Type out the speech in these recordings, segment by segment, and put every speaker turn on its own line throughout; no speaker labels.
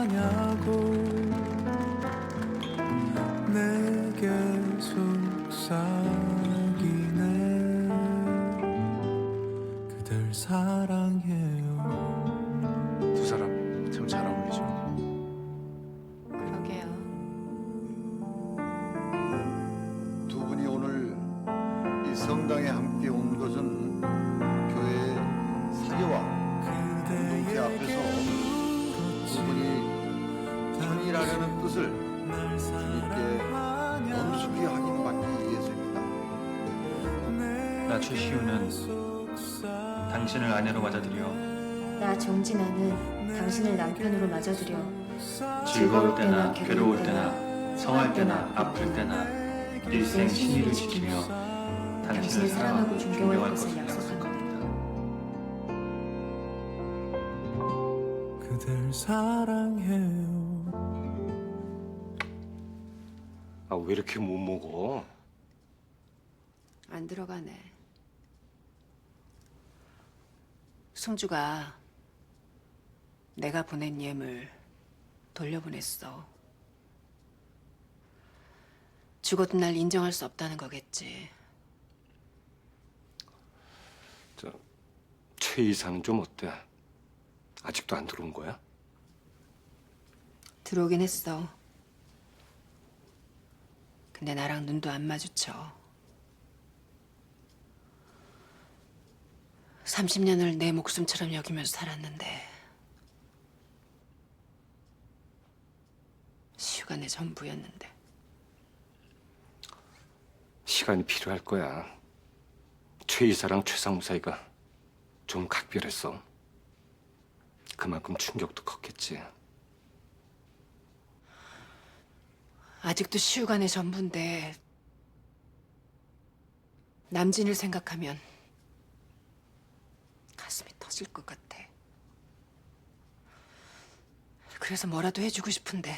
하냐고 내게 속삭이네. 그댈 사랑해요.
두 사람 참 잘 어울리죠.
그러게요.
두 분이 오늘 이 성당에 함께 온 것은 교회 사교와 공동체 앞에서 두 분이 편일하려는 뜻을 주님께 엄숙히 확인받기 위해서입니다.
나 최시우는 당신을 아내로 맞아들여
나 정진아는 당신을 남편으로 맞아들여
즐거울 때나 괴로울 때나 성할 때나 아플 때나 일생 신의를 지키며 당신을 사랑하고 존경할 것을 약속합니다.
그댈 사랑해요.
아, 왜 이렇게 못 먹어?
안 들어가네. 승주가 내가 보낸 예물 돌려보냈어. 죽어도 날 인정할 수 없다는 거겠지.
최 이사는 좀 어때? 아직도 안 들어온 거야?
들어오긴 했어. 근데 나랑 눈도 안 마주쳐. 30년을 내 목숨처럼 여기면서 살았는데 시우가 내 전부였는데.
시간이 필요할 거야. 최 이사랑 최상무 사이가 좀 각별했어. 그만큼 충격도 컸겠지.
아직도 시우가 내 전부인데 남진을 생각하면 가슴이 터질 것 같아. 그래서 뭐라도 해주고 싶은데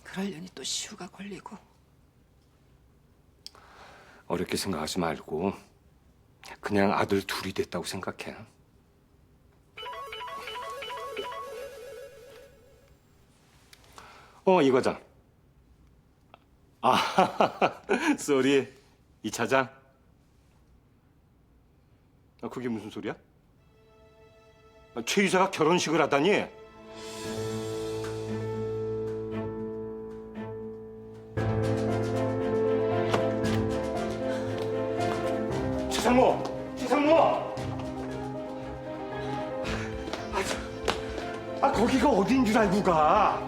그러려니 또 시우가 걸리고.
어렵게 생각하지 말고 그냥 아들 둘이 됐다고 생각해. 이 과장. 아, 쏘리. 이 차장. 그게 무슨 소리야? 최 이사가 결혼식을 하다니? 최상무! 최상무! 거기가 어딘 줄 알고 가?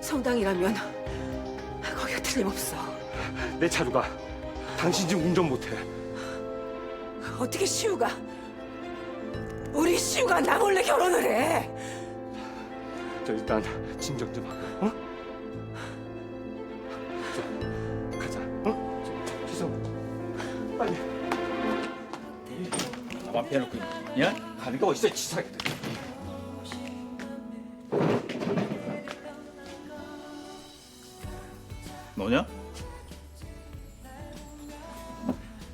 성당이라면 거기가 틀림없어.
내 차로 가. 당신 지금 운전 못해.
어떻게 시우가 우리 시우가 나 몰래 결혼을 해?
일단 진정 좀 하고, 어? 자, 가자, 어? 최상무, 빨리.
나만 빼놓고 야? 가는 거 어딨어 치사하게. 너냐?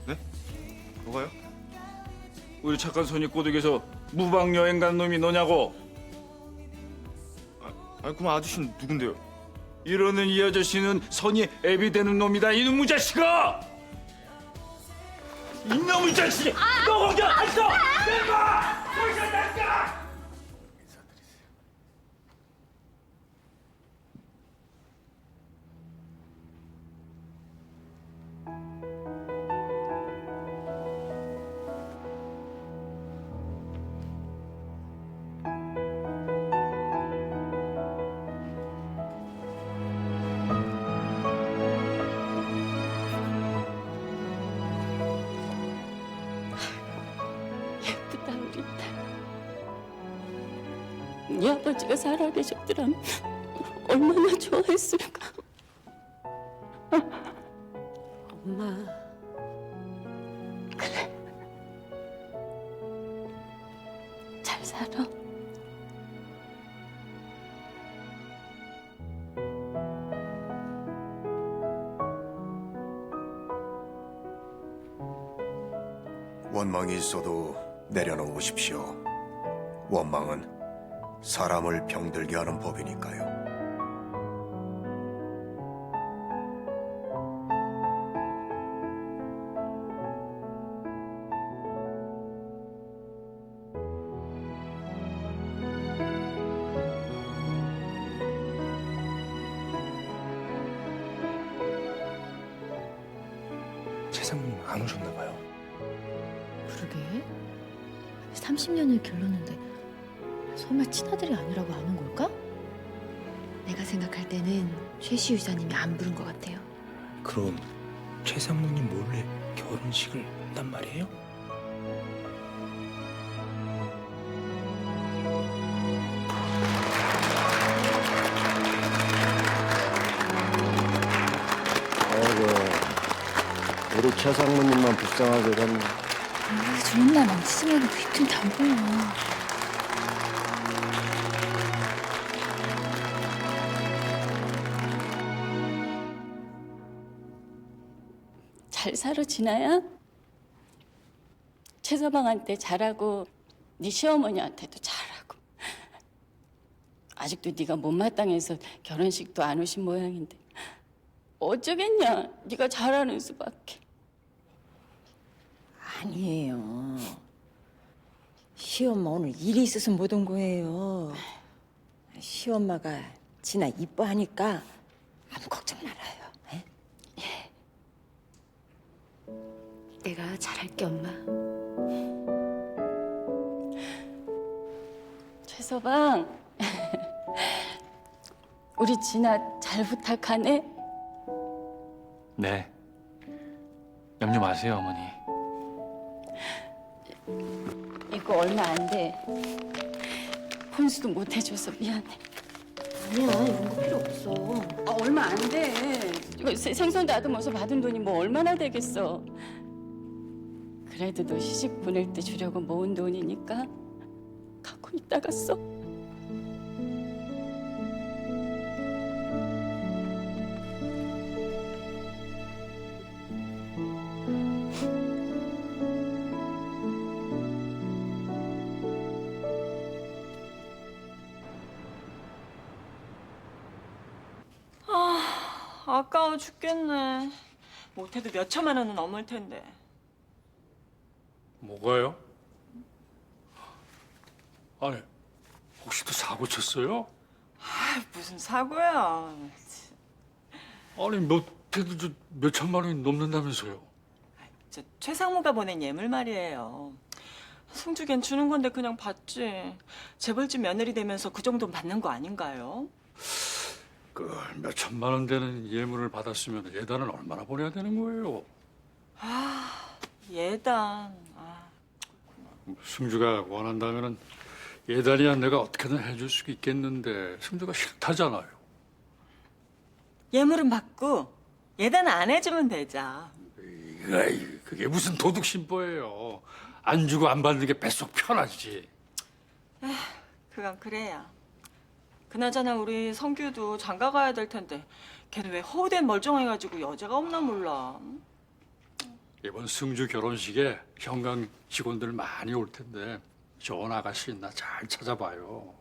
네? 뭐가요?
우리 착한 손이 꼬득에서 무방 여행 간 놈이 너냐고.
아니 그럼 아저씨는 누군데요?
이러는 이 아저씨는 선이 애비 되는 놈이다. 이놈의 자식아! 이놈의 자식이! 너 거기 안 있어! 내가! 거기서 나가!
예쁘다 우리 딸. 네 아버지가 살아계셨더라면 얼마나 좋아했을까.
엄마.
그래. 잘 살아.
원망이 있어도 내려놓으십시오. 원망은
사람을 병들게 하는 법이니까요.
최상무님 안 오셨나 봐요.
그러게 30년을 길렀는데 설마 친아들이 아니라고 안 온 걸까? 내가 생각할 때는 최시 유사님이 안 부른 것 같아요.
그럼 최상무님 몰래 결혼식을 한단 말이에요?
아이고, 우리 최상무님만 불쌍하게 됐네.
좋은 날 망치지 말고 귀좀 담궈요.
잘 살아 진아야? 최서방한테 잘하고 네 시어머니한테도 잘하고 아직도 네가 못마땅해서 결혼식도 안 오신 모양인데 어쩌겠냐? 네가 잘하는 수밖에.
아니에요. 시엄마 오늘 일이 있어서 못 온 거예요. 시엄마가 진아 이뻐하니까 아무 걱정 말아요. 에?
내가 잘할게 엄마.
최서방 우리 진아 잘 부탁하네.
네. 염려 마세요, 어머니.
이거 얼마 안 돼. 혼수도 못 해줘서 미안해.
아니야 이런 거 필요 없어.
얼마 안 돼. 이거 생선 다듬어서 받은 돈이 뭐 얼마나 되겠어. 그래도 너 시집 보낼 때 주려고 모은 돈이니까 갖고 있다가 써.
아까워 죽겠네. 못해도 몇 천만 원은 넘을 텐데.
뭐가요? 아니, 혹시 또 사고 쳤어요?
무슨 사고야.
아니, 못해도 몇 천만 원이 넘는다면서요.
저 최상무가 보낸 예물 말이에요. 승주겐 주는 건데 그냥 받지. 재벌집 며느리 되면서 그 정도는 받는 거 아닌가요?
그 몇 천만 원 되는 예물을 받았으면 예단은 얼마나 보내야 되는 거예요?
예단.
승주가 원한다면은 예단이야 내가 어떻게든 해줄 수 있겠는데 승주가 싫다잖아요.
예물은 받고 예단 안 해주면 되죠.
에이, 그게 무슨 도둑 심보예요. 안 주고 안 받는 게 뱃속 편하지.
그건 그래요. 그나저나 우리 성규도 장가 가야 될 텐데 걔는 왜 허우된 멀쩡해가지고 여자가 없나 몰라.
이번 승주 결혼식에 현강 직원들 많이 올 텐데 좋은 아가씨 있나 잘 찾아봐요.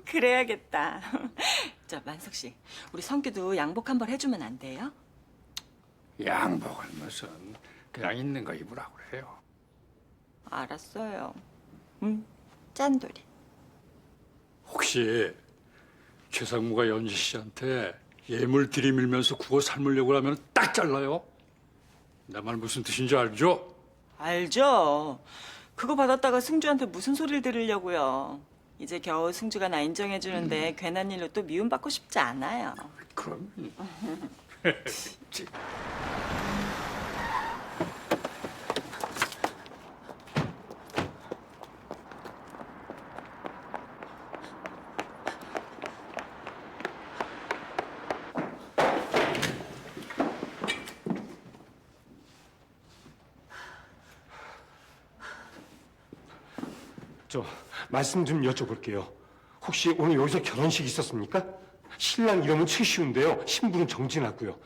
그래야겠다. 저 만석 씨, 우리 성규도 양복 한벌 해주면 안 돼요?
양복은 무슨 그냥 있는 거 입으라고 그래요.
알았어요. 짠돌이.
혹시 최상무가 연지 씨한테 예물 들이밀면서 국어 삶으려고 하면 딱 잘라요. 내 말 무슨 뜻인지 알죠?
알죠. 그거 받았다가 승주한테 무슨 소리를 들으려고요. 이제 겨우 승주가 나 인정해주는데 괜한 일로 또 미움받고 싶지 않아요.
그럼.
저 말씀 좀 여쭤볼게요. 혹시 오늘 여기서 결혼식 있었습니까? 신랑 이름은 최시우인데요. 신부는 정진하고요.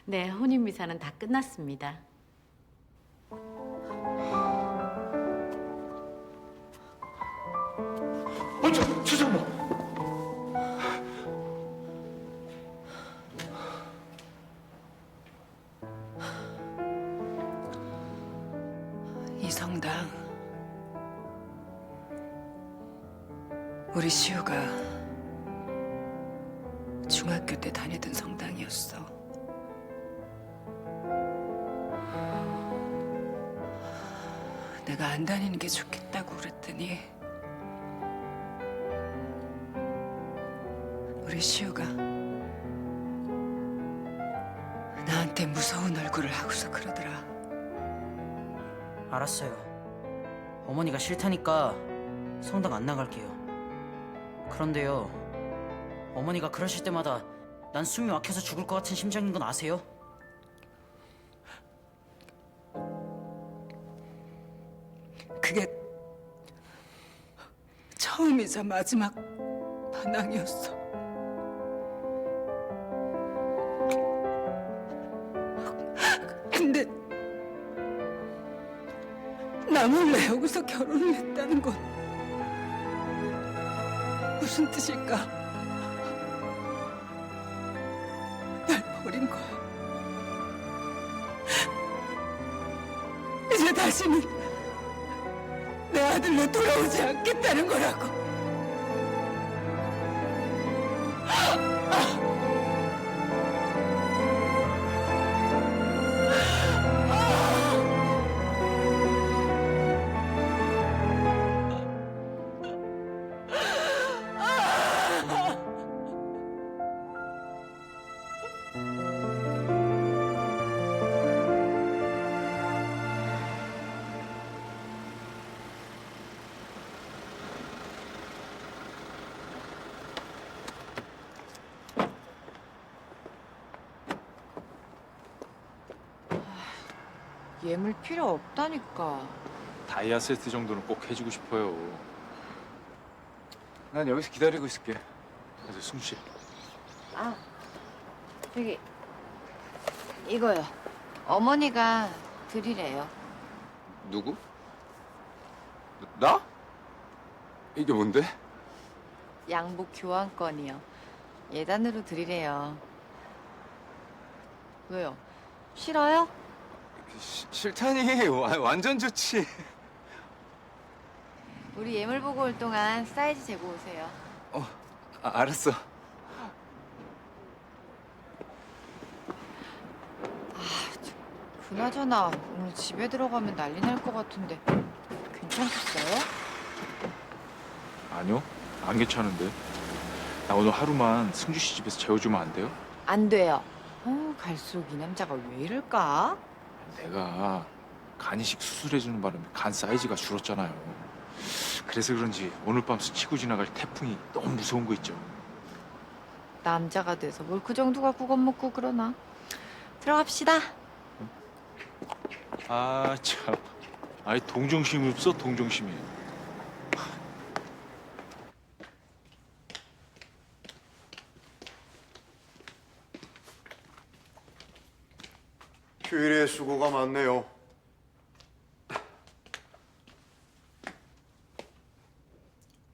네, 혼인미사는 다 끝났습니다.
최상무.
이 성당 우리 시우가 중학교 때 다니던 성당이었어. 내가 안 다니는 게 좋겠다고 그랬더니 우리 시우가 나한테 무서운 얼굴을 하고서 그러더라.
알았어요. 어머니가 싫다니까 성당 안 나갈게요. 그런데요, 어머니가 그러실 때마다 난 숨이 막혀서 죽을 것 같은 심정인 건 아세요?
그게 처음이자 마지막 반항이었어. 근데 나 몰래 여기서 결혼을 했다는 건 무슨 뜻일까? 날 버린 거야. 이제 다시는 내 아들로 돌아오지 않겠다는 거라고.
예물 필요 없다니까.
다이아 세트 정도는 꼭 해주고 싶어요. 난 여기서 기다리고 있을게. 그래서 승주 씨.
아, 저기 이거요. 어머니가 드리래요.
누구? 나? 이게 뭔데?
양복 교환권이요. 예단으로 드리래요. 왜요? 싫어요?
싫다니. 완전 좋지.
우리 예물 보고 올 동안 사이즈 재고 오세요.
알았어.
그나저나 오늘 집에 들어가면 난리 날 것 같은데 괜찮겠어요?
아니요. 안 괜찮은데. 나 오늘 하루만 승주 씨 집에서 재워주면 안 돼요?
안 돼요. 갈수록 이 남자가 왜 이럴까?
내가 간이식 수술해주는 바람에 간 사이즈가 줄었잖아요. 그래서 그런지 오늘 밤 스치고 지나갈 태풍이 너무 무서운 거 있죠.
남자가 돼서 뭘 그 정도 갖고 겁먹고 그러나. 들어갑시다.
아 참. 아니 동정심이 없어 동정심이.
휴일에 수고가 많네요.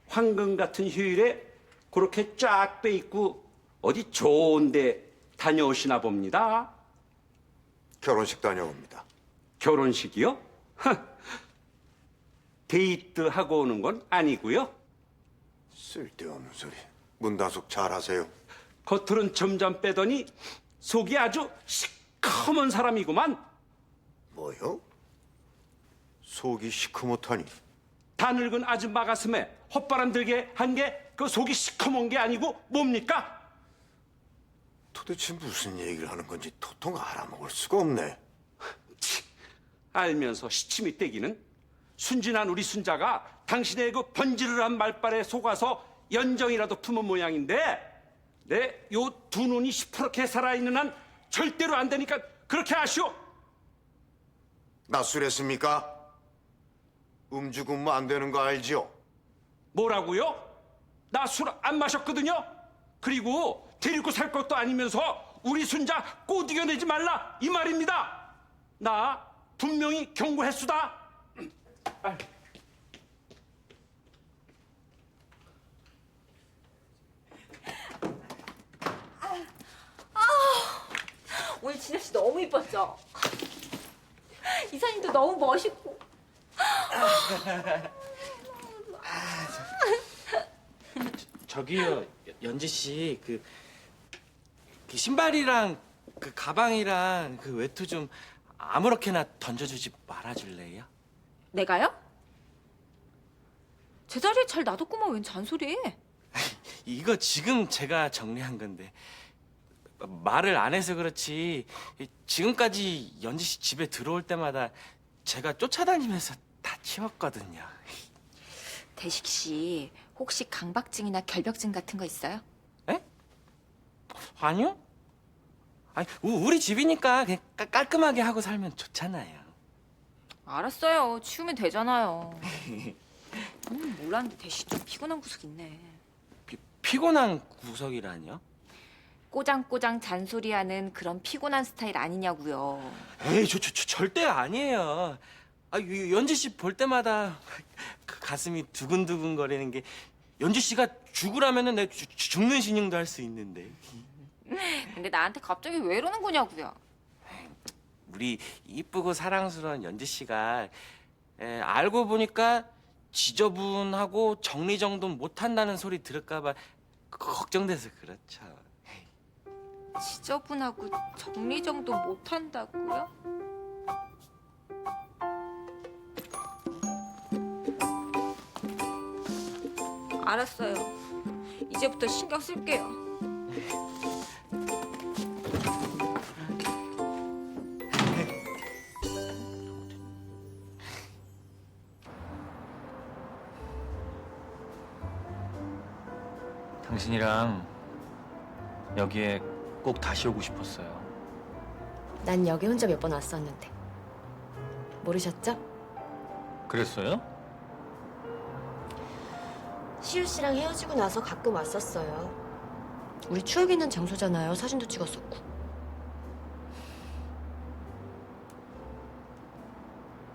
황금 같은 휴일에 그렇게 쫙 빼 입고 어디 좋은데 다녀오시나 봅니다.
결혼식 다녀옵니다.
결혼식이요? 데이트하고 오는 건 아니고요.
쓸데없는 소리. 문단속 잘하세요.
겉으론 점점 빼더니 속이 아주 시커먼 사람이구만.
뭐요? 속이 시커멓다니.
다 늙은 아줌마 가슴에 헛바람 들게 한 게 그 속이 시커먼 게 아니고 뭡니까?
도대체 무슨 얘기를 하는 건지 도통 알아먹을 수가 없네.
알면서 시침이 떼기는. 순진한 우리 순자가 당신의 그 번지르르한 말발에 속아서 연정이라도 품은 모양인데 내 요 두 눈이 시퍼렇게 살아있는 한 절대로 안 되니까 그렇게 아시오.
낮술했습니까? 음주 근무 안 되는 거 알지요?
뭐라고요? 나 술 안 마셨거든요. 그리고 데리고 살 것도 아니면서 우리 순자 꼬드겨내지 말라 이 말입니다. 나 분명히 경고했수다.
오늘 진아 씨 너무 이뻤죠? 이사님도 너무 멋있고.
저기요, 연지 씨, 그 신발이랑 그 가방이랑 그 외투 좀 아무렇게나 던져주지 말아줄래요?
내가요? 제자리에 잘 놔뒀구만. 웬 잔소리해?
이거 지금 제가 정리한 건데 말을 안 해서 그렇지 지금까지 연지 씨 집에 들어올 때마다 제가 쫓아다니면서 다 치웠거든요.
대식 씨 혹시 강박증이나 결벽증 같은 거 있어요?
아니요? 아니 우리 집이니까 그냥 깔끔하게 하고 살면 좋잖아요.
알았어요. 치우면 되잖아요. 몰랐는데 대식 좀 피곤한 구석 있네.
피곤한 구석이라뇨?
꼬장꼬장 잔소리하는 그런 피곤한 스타일 아니냐고요.
에이, 절대 아니에요. 연지 씨 볼 때마다 그 가슴이 두근두근 거리는 게 연지 씨가 죽으라면은 내 죽는 신용도 할 수 있는데.
근데 나한테 갑자기 왜 이러는 거냐고요.
우리 이쁘고 사랑스러운 연지 씨가 알고 보니까 지저분하고 정리정돈 못한다는 소리 들을까봐 걱정돼서 그렇죠.
지저분하고 정리정돈 못한다고요? 알았어요. 이제부터 신경 쓸게요.
당신이랑 여기에 꼭 다시 오고 싶었어요.
난 여기 혼자 몇 번 왔었는데 모르셨죠?
그랬어요?
시우 씨랑 헤어지고 나서 가끔 왔었어요. 우리 추억 있는 장소잖아요. 사진도 찍었었고.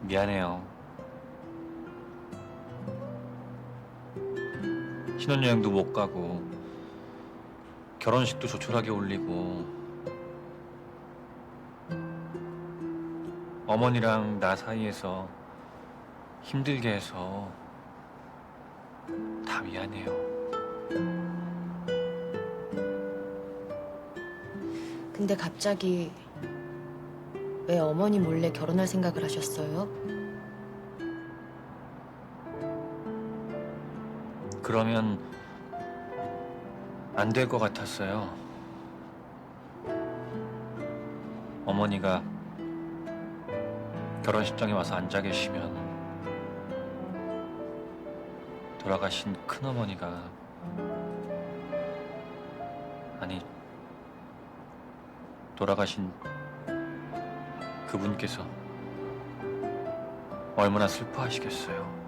미안해요. 신혼여행도 못 가고 결혼식도 조촐하게 올리고 어머니랑 나 사이에서 힘들게 해서 다 미안해요.
근데 갑자기 왜 어머니 몰래 결혼할 생각을 하셨어요?
그러면 안 될 것 같았어요. 어머니가 결혼식장에 와서 앉아 계시면 돌아가신 큰어머니가 아니 돌아가신 그분께서 얼마나 슬퍼하시겠어요.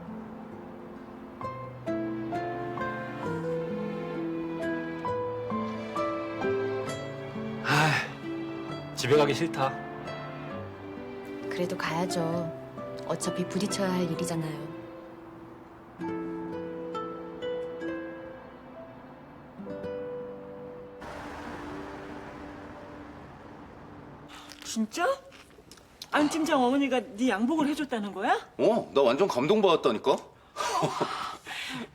집에 가기 싫다.
그래도 가야죠. 어차피 부딪혀야 할 일이잖아요.
진짜? 안 팀장 어머니가 네 양복을 해줬다는 거야?
나 완전 감동받았다니까?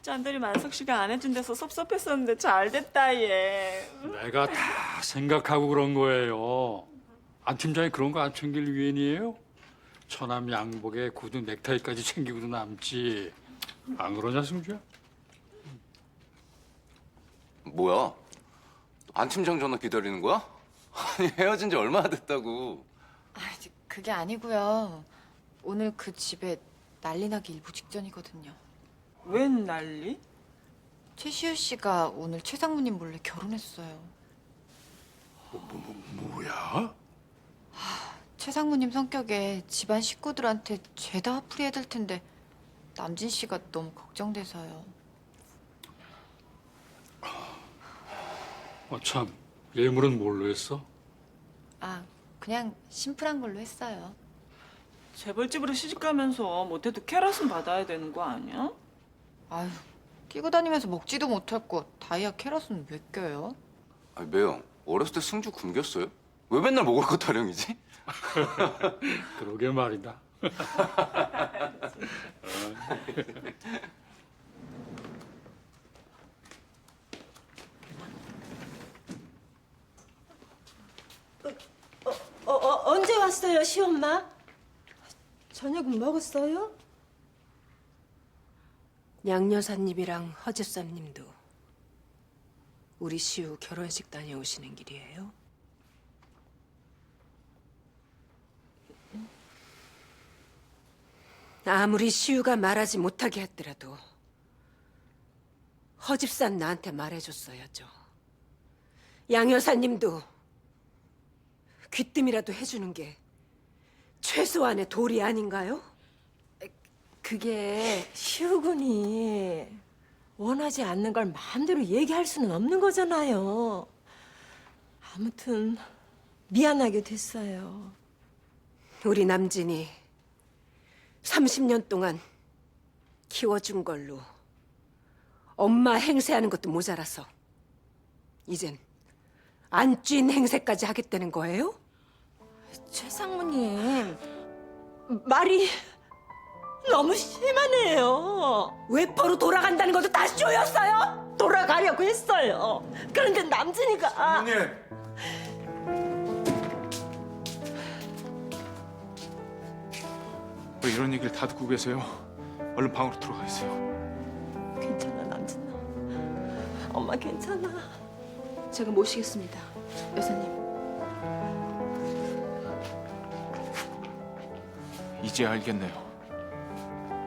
짠들이 만석 씨가 안 해준 데서 섭섭했었는데 잘 됐다 얘.
내가 다 생각하고 그런 거예요. 안 팀장이 그런 거 안 챙길 유엔이에요? 처남 양복에 구두 넥타이까지 챙기고도 남지. 안 그러냐, 승주야?
뭐야? 안 팀장 전화 기다리는 거야? 아니 헤어진 지 얼마나 됐다고.
그게 아니고요. 오늘 그 집에 난리 나기 일보 직전이거든요.
웬 난리?
최시우 씨가 오늘 최 상무님 몰래 결혼했어요.
뭐야?
최 상무님 성격에 집안 식구들한테 죄다 화풀이해야 될 텐데 남진 씨가 너무 걱정돼서요.
참, 예물은 뭘로 했어?
그냥 심플한 걸로 했어요.
재벌집으로 시집가면서 못해도 캐럿은 받아야 되는 거 아니야?
끼고 다니면서 먹지도 못할 거 다이아 캐럿은 왜 껴요?
매형 어렸을 때 승주 굶겼어요? 왜 맨날 먹을 것 타령이지?
그러게 말이다.
언제 왔어요, 시엄마? 저녁은 먹었어요?
양 여사님이랑 허 집사님도 우리 시우 결혼식 다녀오시는 길이에요? 아무리 시우가 말하지 못하게 했더라도 허 집사는 나한테 말해줬어야죠. 양 여사님도 귀뜸이라도 해주는 게 최소한의 도리 아닌가요?
그게 시우군이 원하지 않는 걸 마음대로 얘기할 수는 없는 거잖아요. 아무튼 미안하게 됐어요.
우리 남진이 30년 동안 키워준 걸로 엄마 행세하는 것도 모자라서 이젠 안찐 행세까지 하겠다는 거예요?
최 상무님, 말이 너무 심하네요.
외포로 돌아간다는 것도 다시 쪼였어요?
돌아가려고 했어요. 그런데 남진이가
왜 이런 얘기를 다 듣고 계세요? 얼른 방으로 들어가 있어요.
괜찮아, 남진아. 엄마 괜찮아.
제가 모시겠습니다, 여사님.
이제 알겠네요.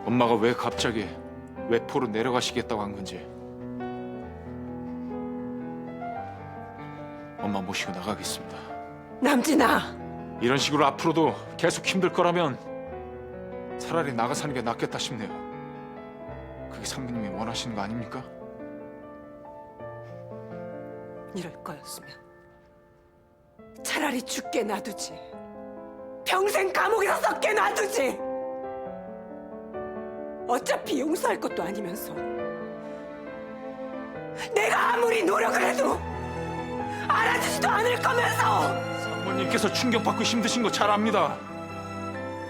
엄마가 왜 갑자기 외포로 내려가시겠다고 한 건지. 엄마 모시고 나가겠습니다.
남진아!
이런 식으로 앞으로도 계속 힘들 거라면 차라리 나가 사는 게 낫겠다 싶네요. 그게 상무님이 원하시는 거 아닙니까?
이럴 거였으면 차라리 죽게 놔두지. 평생 감옥에서 썩게 놔두지. 어차피 용서할 것도 아니면서 내가 아무리 노력을 해도 알아주지도 않을 거면서.
상무님께서 충격받고 힘드신 거 잘 압니다.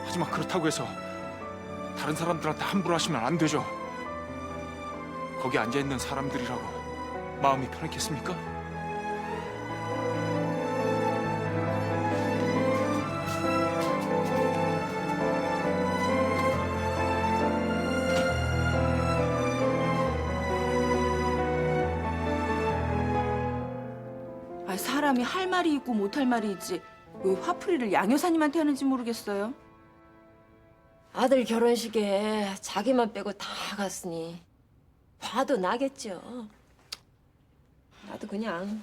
하지만 그렇다고 해서 다른 사람들한테 함부로 하시면 안 되죠. 거기 앉아있는 사람들이라고 마음이 편했겠습니까?
사람이 할 말이 있고 못할 말이 있지 왜 화풀이를 양 여사님한테 하는지 모르겠어요.
아들 결혼식에 자기만 빼고 다 갔으니 화도 나겠죠. 나도 그냥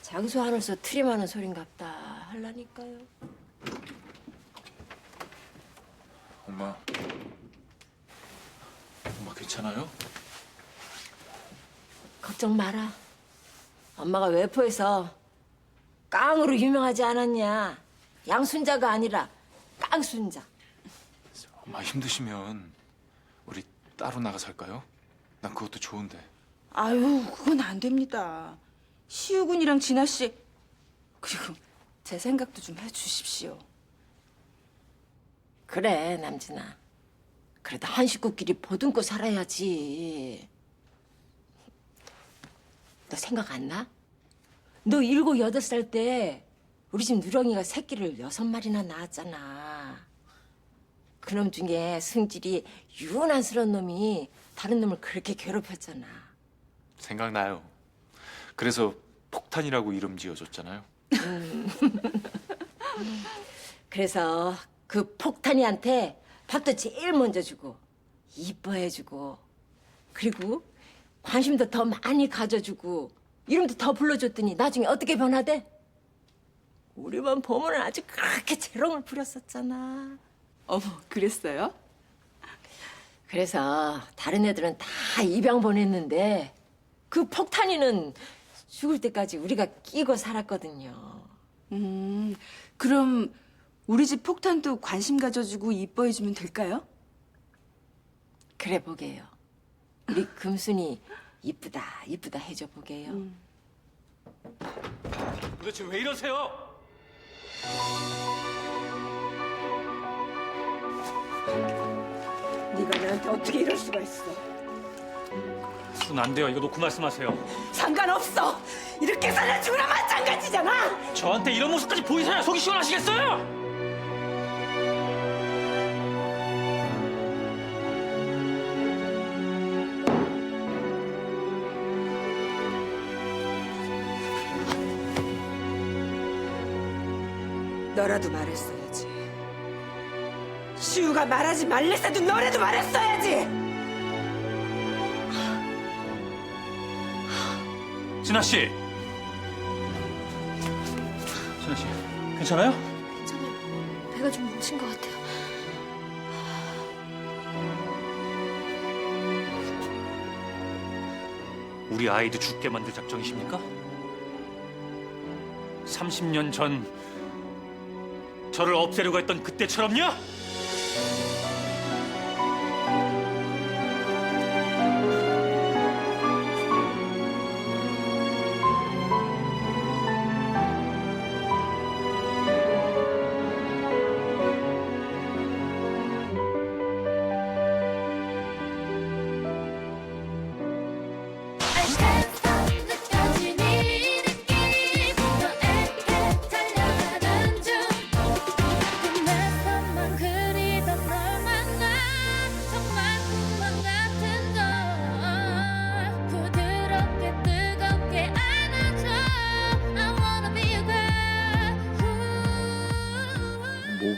장수 하늘서 트림하는 소린갑다 하려니까요.
엄마 괜찮아요?
걱정 마라. 엄마가 외포에서 깡으로 유명하지 않았냐. 양순자가 아니라 깡순자.
엄마 힘드시면 우리 따로 나가 살까요? 난 그것도 좋은데.
아유, 그건 안 됩니다. 시우군이랑 진아 씨 그리고 제 생각도 좀 해주십시오.
그래, 남진아. 그래도 한 식구끼리 보듬고 살아야지. 너 생각 안 나? 너 7, 8살 때 우리 집 누렁이가 새끼를 6마리나 낳았잖아. 그놈 중에 승질이 유난스러운 놈이 다른 놈을 그렇게 괴롭혔잖아.
생각나요. 그래서 폭탄이라고 이름 지어줬잖아요.
그래서 그 폭탄이한테 밥도 제일 먼저 주고 이뻐해주고 그리고 관심도 더 많이 가져주고 이름도 더 불러줬더니 나중에 어떻게 변화돼? 우리만 보면 아주 그렇게 재롱을 부렸었잖아.
어머, 그랬어요?
그래서 다른 애들은 다 입양 보냈는데 그 폭탄이는 죽을 때까지 우리가 끼고 살았거든요.
그럼 우리 집 폭탄도 관심 가져주고 이뻐해주면 될까요?
그래 보게요. 우리 금순이 이쁘다 해줘 보게요.
도대체 왜 이러세요?
네가 나한테 어떻게 이럴 수가 있어?
그건 안 돼요. 이거 놓고 말씀하세요.
상관없어. 이렇게 살아 죽으나 마찬가지잖아.
저한테 이런 모습까지 보이셔야 속이 시원하시겠어요?
너라도 말했어야지. 시우가 말하지 말랬어도 너라도 말했어야지.
진아 씨. 진아 씨, 괜찮아요?
괜찮아요. 배가 좀 뭉친 것 같아요.
우리 아이도 죽게 만들 작정이십니까? 30년 전 저를 없애려고 했던 그때처럼요?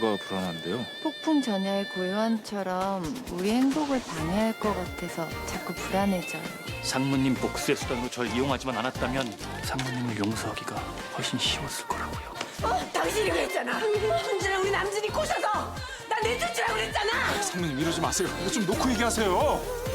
뭐가 불안한데요?
폭풍 전야의 고요함처럼 우리 행복을 방해할 것 같아서 자꾸 불안해져요.
상무님 복수의 수단으로 절 이용하지만 않았다면 상무님을 용서하기가 훨씬 쉬웠을 거라고요.
당신이 그랬잖아. 순진한 우리 남진이 꼬셔서 나 내쫓으라고 그랬잖아.
상무님 이러지 마세요. 이거 좀 놓고 얘기하세요.